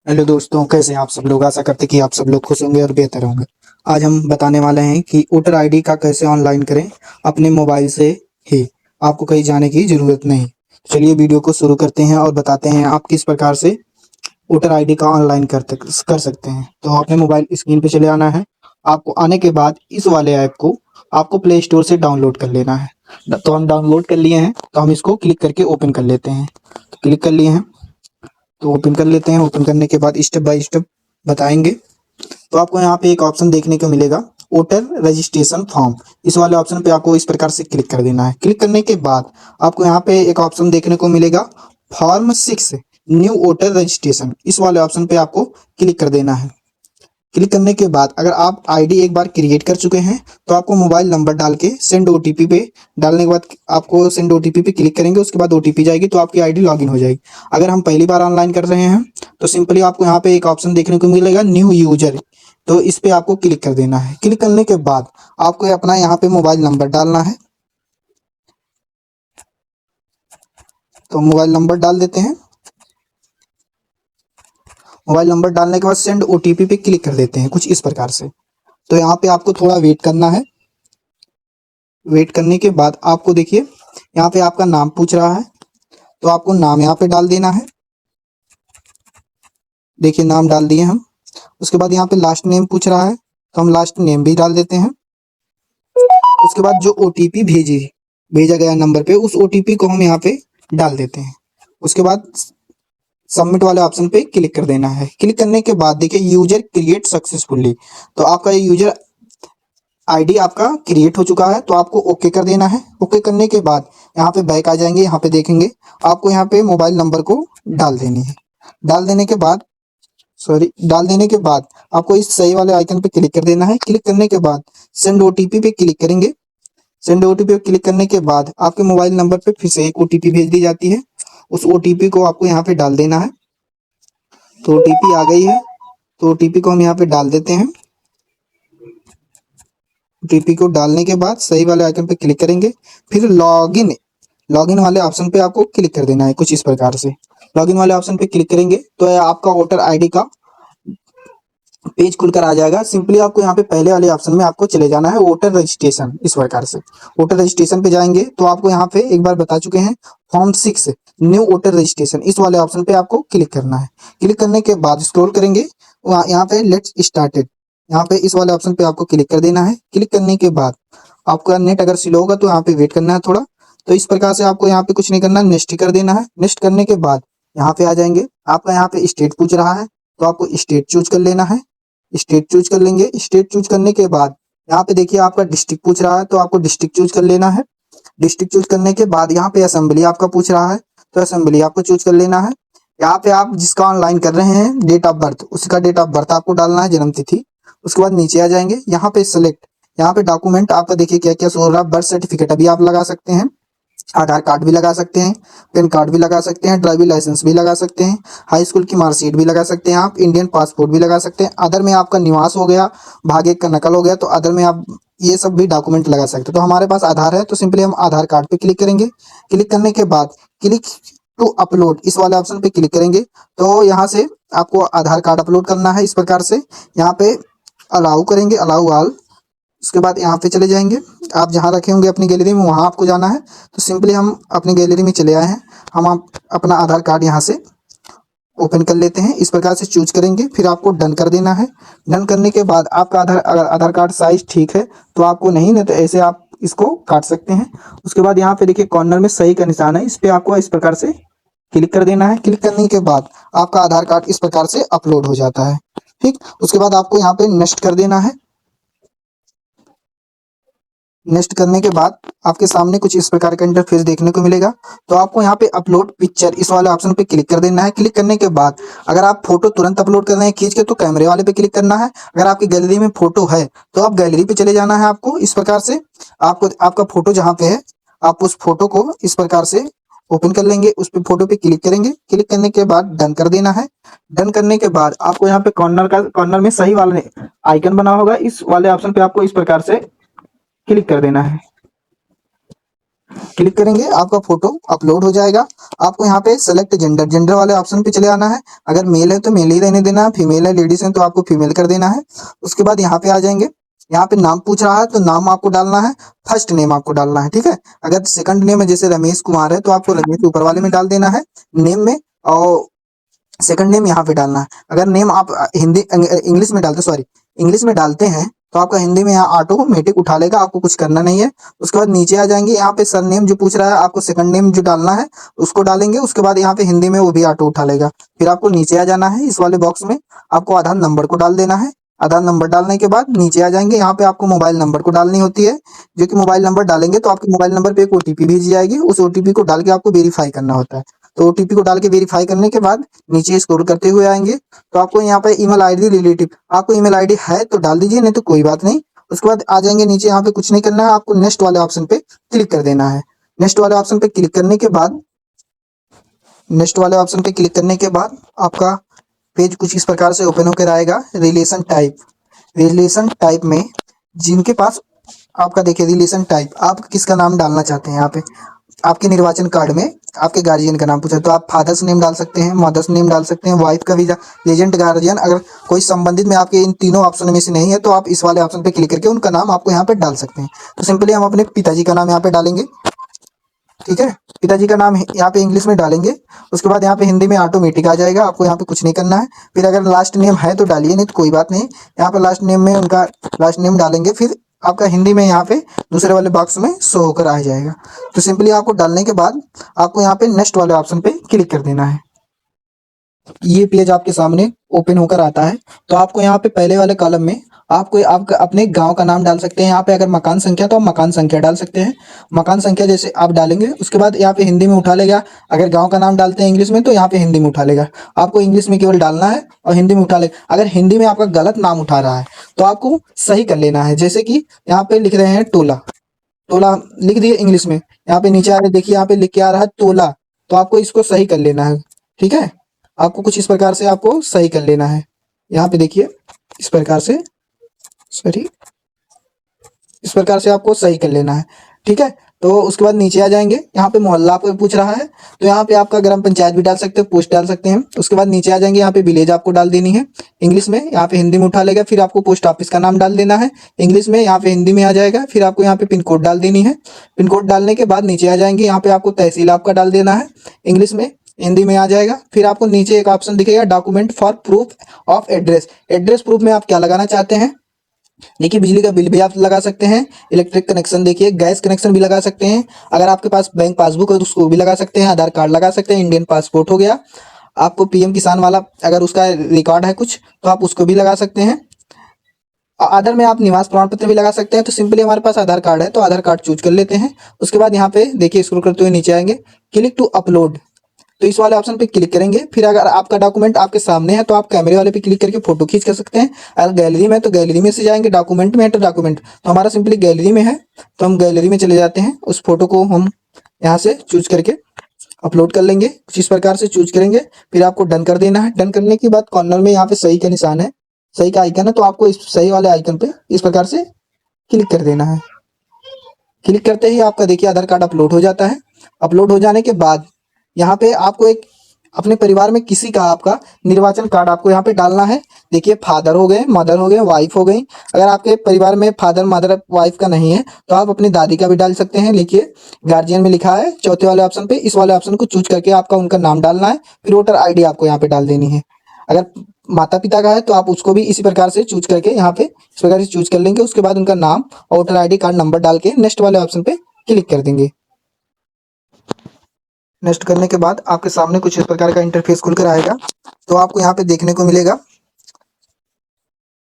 Hello दोस्तों, कैसे हैं आप सब लोग। आशा करते कि आप सब लोग खुश होंगे और बेहतर होंगे। आज हम बताने वाले हैं कि वोटर आईडी का कैसे ऑनलाइन करें अपने मोबाइल से ही। आपको कहीं जाने की जरूरत नहीं। चलिए वीडियो को शुरू करते हैं और बताते हैं आप किस प्रकार से वोटर आईडी का ऑनलाइन कर सकते हैं। तो अपने मोबाइल स्क्रीन पे चले आना है। आपको आने के बाद इस वाले ऐप को आपको प्ले स्टोर से डाउनलोड कर लेना है। तो हम डाउनलोड कर लिए हैं, तो हम इसको क्लिक करके ओपन कर लेते हैं। तो क्लिक कर लिए हैं, तो ओपन कर लेते हैं। ओपन करने के बाद स्टेप बाय स्टेप बताएंगे। तो आपको यहाँ पे एक ऑप्शन देखने को मिलेगा, वोटर रजिस्ट्रेशन फॉर्म। इस वाले ऑप्शन पे आपको इस प्रकार से क्लिक कर देना है। क्लिक करने के बाद आपको यहाँ पे एक ऑप्शन देखने को मिलेगा, फॉर्म 6 न्यू वोटर रजिस्ट्रेशन। इस वाले ऑप्शन पे आपको क्लिक कर देना है। क्लिक करने के बाद अगर आप आईडी एक बार क्रिएट कर चुके हैं तो आपको मोबाइल नंबर डाल के सेंड ओटीपी पे डालने के बाद आपको सेंड ओटीपी पे क्लिक करेंगे। उसके बाद ओटीपी जाएगी तो आपकी आईडी लॉगिन हो जाएगी। अगर हम पहली बार ऑनलाइन कर रहे हैं तो सिंपली आपको यहाँ पे एक ऑप्शन देखने को मिलेगा, न्यू यूजर। तो इस पे आपको क्लिक कर देना है। क्लिक करने के बाद आपको अपना यहाँ पे मोबाइल नंबर डालना है। तो मोबाइल नंबर डाल देते हैं। मोबाइल नंबर डालने के बाद सेंड ओटीपी पे क्लिक कर देते हैं, कुछ इस प्रकार से। तो यहाँ पे आपको थोड़ा वेट करना है। वेट करने के बाद आपको देखिए यहाँ पे आपका नाम पूछ रहा है, तो आपको नाम यहाँ पे डाल देना है। देखिए नाम डाल दिए हम। उसके बाद यहाँ पे लास्ट नेम पूछ रहा है, तो हम लास्ट नेम भी डाल देते हैं। उसके बाद जो ओटीपी भेजा गया नंबर पे, उस ओटीपी को हम यहाँ पे डाल देते हैं। उसके बाद सबमिट वाले ऑप्शन पे क्लिक कर देना है। क्लिक करने के बाद देखिए यूजर क्रिएट सक्सेसफुली, तो आपका ये यूजर आईडी आपका क्रिएट हो चुका है। तो आपको ओके कर देना है। ओके करने के बाद यहाँ पे बैक आ जाएंगे। यहाँ पे देखेंगे आपको यहाँ पे मोबाइल नंबर को डाल देनी है। डाल देने के बाद आपको इस सही वाले आइकन पे क्लिक कर देना है। क्लिक करने के बाद सेंड ओटीपी पे क्लिक करेंगे। सेंड ओटीपी पे क्लिक करने के बाद आपके मोबाइल नंबर पे फिर से एक ओटीपी भेज दी जाती है। उस ओटीपी को आपको यहाँ पे डाल देना है। तो ओटीपी आ गई है, तो ओटीपी को हम यहाँ पे डाल देते हैं। ओटीपी को डालने के बाद सही वाले आइकन पे क्लिक करेंगे। फिर लॉगिन लॉगिन वाले ऑप्शन पे आपको क्लिक कर देना है, कुछ इस प्रकार से। लॉगिन वाले ऑप्शन पे क्लिक करेंगे तो आपका वोटर आईडी का पेज खुलकर आ जाएगा। सिंपली आपको यहाँ पे पहले वाले ऑप्शन में आपको चले जाना है, वोटर रजिस्ट्रेशन। इस प्रकार से वोटर रजिस्ट्रेशन पे जाएंगे तो आपको यहाँ पे एक बार बता चुके हैं, फॉर्म 6 न्यू वोटर रजिस्ट्रेशन। इस वाले ऑप्शन पे आपको क्लिक करना है। क्लिक करने के बाद स्क्रॉल करेंगे, यहाँ पे लेट्स स्टार्टेड, यहाँ पे इस वाले ऑप्शन पे आपको क्लिक कर देना है। क्लिक करने के बाद आपका नेट अगर स्लो होगा तो यहाँ पे वेट करना है थोड़ा। तो इस प्रकार से आपको यहाँ पे कुछ नहीं करना, नेक्स्ट कर देना है। नेक्स्ट करने के बाद यहाँ पे आ जाएंगे। आपका यहाँ पे स्टेट पूछ रहा है, तो आपको स्टेट चूज कर लेना है। स्टेट चूज कर लेंगे। स्टेट चूज करने के बाद यहाँ पे देखिए आपका डिस्ट्रिक्ट पूछ रहा है, तो आपको डिस्ट्रिक्ट चूज कर लेना है। डिस्ट्रिक्ट चूज करने के बाद यहाँ पे असेंबली आपका पूछ रहा है, तो असेंबली आपको चूज कर लेना है। यहाँ पे आप जिसका ऑनलाइन कर रहे हैं डेट ऑफ बर्थ, उसका डेट ऑफ बर्थ आपको डालना है, जन्म तिथि। उसके बाद नीचे आ जाएंगे, यहाँ पे सिलेक्ट, यहाँ पे डॉक्यूमेंट आपका देखिए क्या क्या शो रहा है। बर्थ सर्टिफिकेट अभी आप लगा सकते हैं, आधार कार्ड भी लगा सकते हैं, पैन कार्ड भी लगा सकते हैं, ड्राइविंग लाइसेंस भी लगा सकते हैं, हाई स्कूल की मार्कशीट भी लगा सकते हैं, आप इंडियन पासपोर्ट भी लगा सकते हैं। अदर में आपका निवास हो गया, भाग्य का नकल हो गया, तो अदर में आप ये सब भी डॉक्यूमेंट लगा सकते हैं। तो हमारे पास आधार है, तो सिंपली हम आधार कार्ड पे क्लिक करेंगे। क्लिक करने के बाद क्लिक टू अपलोड, इस वाले ऑप्शन पे क्लिक करेंगे। तो यहाँ से आपको आधार कार्ड अपलोड करना है। इस प्रकार से यहाँ पे अलाउ करेंगे, अलाउ ऑल। उसके बाद यहाँ पे चले जाएंगे, आप जहाँ रखे होंगे अपनी गैलरी में वहाँ आपको जाना है। तो सिंपली हम अपनी गैलरी में चले आए हैं। हम अपना आधार कार्ड यहाँ से ओपन कर लेते हैं। इस प्रकार से चूज करेंगे, फिर आपको डन कर देना है। डन करने के बाद आपका अगर आधार कार्ड साइज ठीक है तो आपको, नहीं तो ऐसे आप इसको काट सकते हैं। उसके बाद यहाँ पे देखिए कॉर्नर में सही का निशान है, इस पे आपको इस प्रकार से क्लिक कर देना है। क्लिक करने के बाद आपका आधार कार्ड इस प्रकार से अपलोड हो जाता है। ठीक, उसके बाद आपको यहाँ पे नेक्स्ट कर देना है। नेक्स्ट करने के बाद आपके सामने कुछ इस प्रकार का इंटरफेस देखने को मिलेगा। तो आपको यहाँ पे अपलोड पिक्चर, इस वाले ऑप्शन पे क्लिक कर देना है। क्लिक करने के बाद अगर आप फोटो तुरंत अपलोड कर रहे हैं खींच के, तो कैमरे वाले पे क्लिक करना है। अगर आपकी गैलरी में फोटो है तो आप गैलरी पे चले जाना है। आपको इस प्रकार से आपको आपका फोटो जहाँ पे है, आप उस फोटो को इस प्रकार से ओपन कर लेंगे। उस पे फोटो पे क्लिक करेंगे। क्लिक करने के बाद डन कर देना है। डन करने के बाद आपको यहाँ पे कॉर्नर में सही वाले आइकन बना होगा, इस वाले ऑप्शन पे आपको इस प्रकार से क्लिक कर देना है। क्लिक करेंगे, आपका फोटो अपलोड हो जाएगा। आपको यहाँ पे सेलेक्ट जेंडर, जेंडर वाले ऑप्शन पे चले आना है। अगर मेल है तो मेल ही रहने देना है, फीमेल है लेडीज है तो आपको फीमेल कर देना है। उसके बाद यहाँ पे आ जाएंगे, यहाँ पे नाम पूछ रहा है तो नाम आपको डालना है, फर्स्ट नेम आपको डालना है, ठीक है। अगर सेकंड नेम है जैसे रमेश कुमार है तो आपको रमेश ऊपर वाले में डाल देना है नेम में, और सेकंड नेम यहाँ पे डालना है। अगर नेम आप हिंदी इंग्लिश में डालते, सॉरी इंग्लिश में डालते हैं तो आपका हिंदी में यहाँ ऑटोमेटिक उठा लेगा, आपको कुछ करना नहीं है। उसके बाद नीचे आ जाएंगे, यहाँ पे सर नेम जो पूछ रहा है आपको सेकंड नेम जो डालना है उसको डालेंगे। उसके बाद यहाँ पे हिंदी में वो भी ऑटो उठा लेगा। फिर आपको नीचे आ जाना है, इस वाले बॉक्स में आपको आधार नंबर को डाल देना है। आधार नंबर डालने के बाद नीचे आ जाएंगे, यहाँ पे आपको मोबाइल नंबर को डालनी होती है, जो कि मोबाइल नंबर डालेंगे तो आपके मोबाइल नंबर पे एक ओटीपी भेजी जाएगी, उस ओटीपी को डाल के आपको वेरीफाई करना होता है। तो ओटीपी को डाल के वेरीफाई करने के बाद नीचे स्क्रॉल करते हुए आएंगे तो आपको यहाँ पे ईमेल आईडी रिलेटिव, आपको ईमेल आईडी है तो डाल दीजिए, नहीं तो कोई बात नहीं। उसके बाद आ जाएंगे नीचे, यहाँ पे कुछ नहीं करना है, आपको नेक्स्ट वाले ऑप्शन पे क्लिक कर देना है। नेक्स्ट वाले ऑप्शन पे क्लिक करने के बाद, नेक्स्ट वाले ऑप्शन पे क्लिक करने के बाद आपका पेज कुछ इस प्रकार से ओपन होकर आएगा। रिलेशन टाइप, रिलेशन टाइप में जिनके पास आपका देखिए रिलेशन टाइप, आप किसका नाम डालना चाहते हैं। यहाँ पे आपके निर्वाचन कार्ड में आपके गार्जियन का नाम पूछा तो आप फादर्स नेम डाल सकते हैं, मदर्स नेम डाल सकते हैं, वाइफ का भी लेजेंट गार्जियन। अगर कोई संबंधित में आपके इन तीनों ऑप्शन में से नहीं है तो आप इस वाले ऑप्शन पे क्लिक करके उनका नाम आपको यहाँ पे डाल सकते हैं। तो सिंपली हम अपने पिताजी का नाम यहाँ पे डालेंगे, ठीक है। पिताजी का नाम यहाँ पे इंग्लिश में डालेंगे। उसके बाद यहाँ पे हिंदी में ऑटोमेटिक आ जाएगा, आपको यहाँ पे कुछ नहीं करना है। फिर अगर लास्ट नेम है तो डालिए, नहीं तो कोई बात नहीं। यहाँ पे लास्ट नेम में उनका लास्ट नेम डालेंगे, फिर आपका हिंदी में यहाँ पे दूसरे वाले बॉक्स में शो होकर आ जाएगा। तो सिंपली आपको डालने के बाद आपको यहाँ पे नेक्स्ट वाले ऑप्शन पे क्लिक कर देना है। ये पेज आपके सामने ओपन होकर आता है। तो आपको यहाँ पे पहले वाले कॉलम में आपको आप अपने गांव का नाम डाल सकते हैं। यहाँ पे अगर मकान संख्या तो आप मकान संख्या डाल सकते हैं, मकान संख्या जैसे आप डालेंगे। उसके बाद यहाँ पे हिंदी में उठा लेगा, अगर गांव का नाम डालते हैं इंग्लिश में तो यहाँ पे हिंदी में उठा लेगा। आपको इंग्लिश में केवल डालना है और हिंदी में उठा लेगा। अगर हिंदी में आपका गलत नाम उठा रहा है तो आपको सही कर लेना है। जैसे कि यहाँ पे लिख रहे हैं टोला, टोला लिख दिए इंग्लिश में, यहाँ पे नीचे आ रहे देखिए यहाँ पे लिख के आ रहा है तोला, तो आपको इसको सही कर लेना है, ठीक है। आपको कुछ इस प्रकार से आपको सही कर लेना है। यहाँ पे देखिए इस प्रकार से, सॉरी इस प्रकार से आपको सही कर लेना है, ठीक है। तो उसके बाद नीचे आ जाएंगे, यहाँ पे मोहल्ला आपको पूछ रहा है तो यहाँ पे आपका ग्राम पंचायत भी डाल सकते हैं, पोस्ट डाल सकते हैं। उसके बाद नीचे आ जाएंगे, यहाँ पे विलेज आपको डाल देनी है इंग्लिश में, यहाँ पे हिंदी में उठा लेगा। फिर आपको पोस्ट ऑफिस का नाम डाल देना है इंग्लिश में, यहाँ पे हिंदी में आ जाएगा। फिर आपको यहाँ पे पिन कोड डाल देनी है। पिन कोड डालने के बाद नीचे आ जाएंगे, यहाँ पे आपको तहसील आपका डाल देना है इंग्लिश में, हिंदी में आ जाएगा। फिर आपको नीचे एक ऑप्शन दिखेगा document for proof of address. Address proof में आप क्या लगाना चाहते हैं, देखिए बिजली का बिल भी आप लगा सकते हैं, इलेक्ट्रिक कनेक्शन देखिए, गैस कनेक्शन भी लगा सकते हैं। अगर आपके पास बैंक पासबुक है तो उसको भी लगा सकते हैं, आधार कार्ड लगा सकते हैं, इंडियन पासपोर्ट हो गया, आपको पीएम किसान वाला अगर उसका रिकॉर्ड है कुछ तो आप उसको भी लगा सकते हैं। आधार में आप निवास प्रमाण पत्र भी लगा सकते हैं। तो सिंपली हमारे पास आधार कार्ड है तो आधार कार्ड चूज कर लेते हैं। उसके बाद यहाँ पे देखिए स्क्रॉल करते हुए नीचे आएंगे, क्लिक टू अपलोड, तो इस वाले ऑप्शन पे क्लिक करेंगे। फिर अगर आपका डॉक्यूमेंट आपके सामने है तो आप कैमरे वाले पे क्लिक करके फोटो खींच कर सकते हैं। अगर गैलरी में तो गैलरी में से जाएंगे, डॉक्यूमेंट में है तो डॉक्यूमेंट, तो हमारा सिंपली गैलरी में है तो हम गैलरी में चले जाते हैं। उस फोटो को हम यहाँ से चूज करके अपलोड कर लेंगे, कुछ इस प्रकार से चूज करेंगे। फिर आपको डन कर देना है। डन करने के बाद कॉर्नर में यहाँ पे सही का निशान है, सही का आइकन है, तो आपको इस सही वाले आइकन पे इस प्रकार से क्लिक कर देना है। क्लिक करते ही आपका देखिए आधार कार्ड अपलोड हो जाता है। अपलोड हो जाने के बाद यहाँ पे आपको एक अपने परिवार में किसी का आपका निर्वाचन कार्ड आपको यहाँ पे डालना है। देखिए फादर हो गए, मदर हो गए, वाइफ हो गई। अगर आपके परिवार में फादर मदर वाइफ का नहीं है तो आप अपनी दादी का भी डाल सकते हैं। लिखिए गार्जियन में लिखा है चौथे वाले ऑप्शन पे, इस वाले ऑप्शन को चूज करके आपका उनका नाम डालना है। फिर वोटर आईडी आपको यहाँ पे डाल देनी है। अगर माता पिता का है तो आप उसको भी इसी प्रकार से चूज करके यहाँ पे इस प्रकार से चूज कर लेंगे। उसके बाद उनका नाम और वोटर आईडी कार्ड नंबर डाल के नेक्स्ट वाले ऑप्शन पे क्लिक कर देंगे। नेक्स्ट करने के बाद आपके सामने कुछ इस प्रकार का इंटरफेस खुलकर आएगा। तो आपको यहाँ पे देखने को मिलेगा,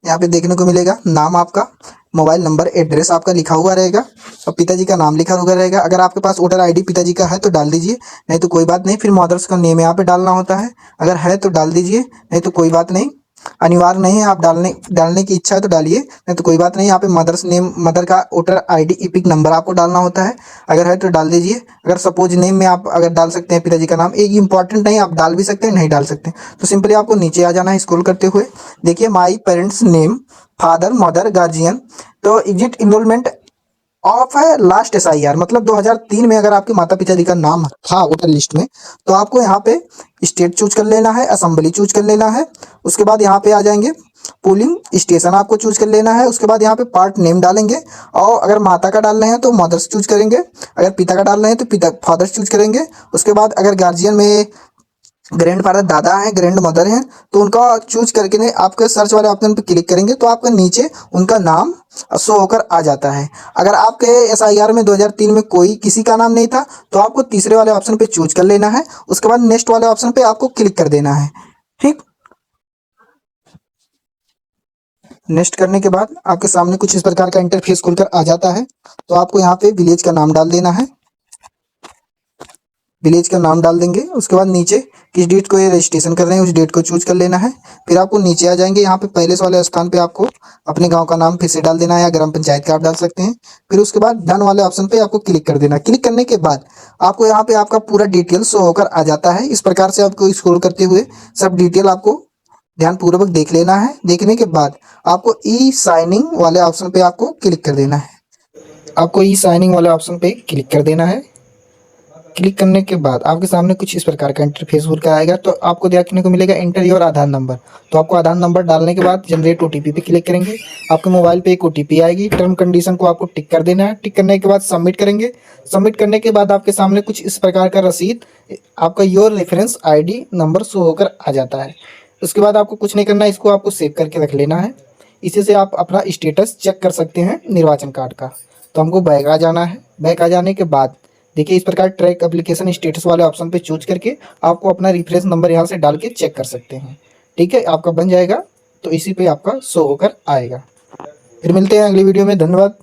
यहाँ पे देखने को मिलेगा नाम आपका, मोबाइल नंबर, एड्रेस आपका लिखा हुआ रहेगा और पिताजी का नाम लिखा हुआ रहेगा। अगर आपके पास वोटर आईडी पिताजी का है तो डाल दीजिए, नहीं तो कोई बात नहीं। फिर मदर्स का नेम यहाँ पे डालना होता है, अगर है तो डाल दीजिए, नहीं तो कोई बात नहीं। अनिवार्य नहीं है, आप डालने की इच्छा है तो डालिए, नहीं तो कोई बात नहीं। यहाँ पे मदर्स नेम, मदर का वोटर आईडी इपिक नंबर आपको डालना होता है, अगर है तो डाल दीजिए। अगर सपोज नेम में आप अगर डाल सकते हैं पिताजी का नाम, एक इंपॉर्टेंट नहीं, आप डाल भी सकते हैं नहीं डाल सकते। तो सिंपली आपको नीचे आ जाना है स्क्रॉल करते हुए। देखिए my parents name, father mother guardian, तो एग्जिट इनरोलमेंट ऑफ है लास्ट SIR, मतलब 2003 में अगर आपके माता पिता जी का नाम था वोटर लिस्ट में, तो आपको यहाँ पे स्टेट चूज कर लेना है, असेंबली चूज कर लेना है। उसके बाद यहाँ पे आ जाएंगे पोलिंग स्टेशन आपको चूज कर लेना है। उसके बाद यहाँ पे पार्ट नेम डालेंगे, और अगर माता का डाल रहे हैं तो मदर्स चूज करेंगे, अगर पिता का डाल रहे हैं तो पिता फादर्स चूज करेंगे। उसके बाद अगर गार्जियन में ग्रैंड फादर दादा हैं, ग्रैंड मदर हैं, तो उनका चूज करके ने आपके सर्च वाले ऑप्शन पे क्लिक करेंगे तो आपका नीचे उनका नाम शो होकर आ जाता है। अगर आपके SIR में 2003 में कोई किसी का नाम नहीं था तो आपको तीसरे वाले ऑप्शन पे चूज कर लेना है। उसके बाद नेक्स्ट वाले ऑप्शन पे आपको क्लिक कर देना है। ठीक, नेक्स्ट करने के बाद आपके सामने कुछ इस प्रकार का इंटरफेस खुलकर आ जाता है। तो आपको यहाँ पे विलेज का नाम डाल देना है, विलेज का नाम डाल देंगे। उसके बाद नीचे किस डेट को ये रजिस्ट्रेशन कर रहे हैं उस डेट को चूज कर लेना है। फिर आपको नीचे आ जाएंगे, यहाँ पे पहले वाले स्थान पे आपको अपने गांव का नाम फिर से डाल देना है, या ग्राम पंचायत का आप डाल सकते हैं। फिर उसके बाद डन वाले ऑप्शन पे आपको क्लिक कर देना है। क्लिक करने के बाद आपको यहाँ पे आपका पूरा डिटेल शो होकर आ जाता है। इस प्रकार से आपको स्क्रॉल करते हुए सब डिटेल आपको ध्यानपूर्वक देख लेना है। देखने के बाद आपको ई साइनिंग वाले ऑप्शन पे आपको क्लिक कर देना है, आपको ई साइनिंग वाले ऑप्शन पे क्लिक कर देना है। क्लिक करने के बाद आपके सामने कुछ इस प्रकार का इंटरफेस खुल कर आएगा। तो आपको देखने को मिलेगा एंटर योर आधार नंबर। तो आपको आधार नंबर डालने के बाद जनरेट OTP पे क्लिक करेंगे, आपके मोबाइल पे एक OTP आएगी। टर्म कंडीशन को आपको टिक कर देना है। टिक करने के बाद सबमिट करेंगे। सबमिट करने के बाद आपके सामने कुछ इस प्रकार का रसीद, आपका your reference ID number show होकर आ जाता है। उसके बाद आपको कुछ नहीं करना है, इसको आपको सेव करके रख लेना है। इसी से आप अपना स्टेटस चेक कर सकते हैं निर्वाचन कार्ड का। तो हमको बैक आ जाना है। बैक आ जाने के बाद देखिए इस प्रकार ट्रैक एप्लीकेशन स्टेटस वाले ऑप्शन पे चूज करके आपको अपना रेफरेंस नंबर यहाँ से डाल के चेक कर सकते हैं। ठीक है, आपका बन जाएगा तो इसी पे आपका शो होकर आएगा। फिर मिलते हैं अगली वीडियो में। धन्यवाद।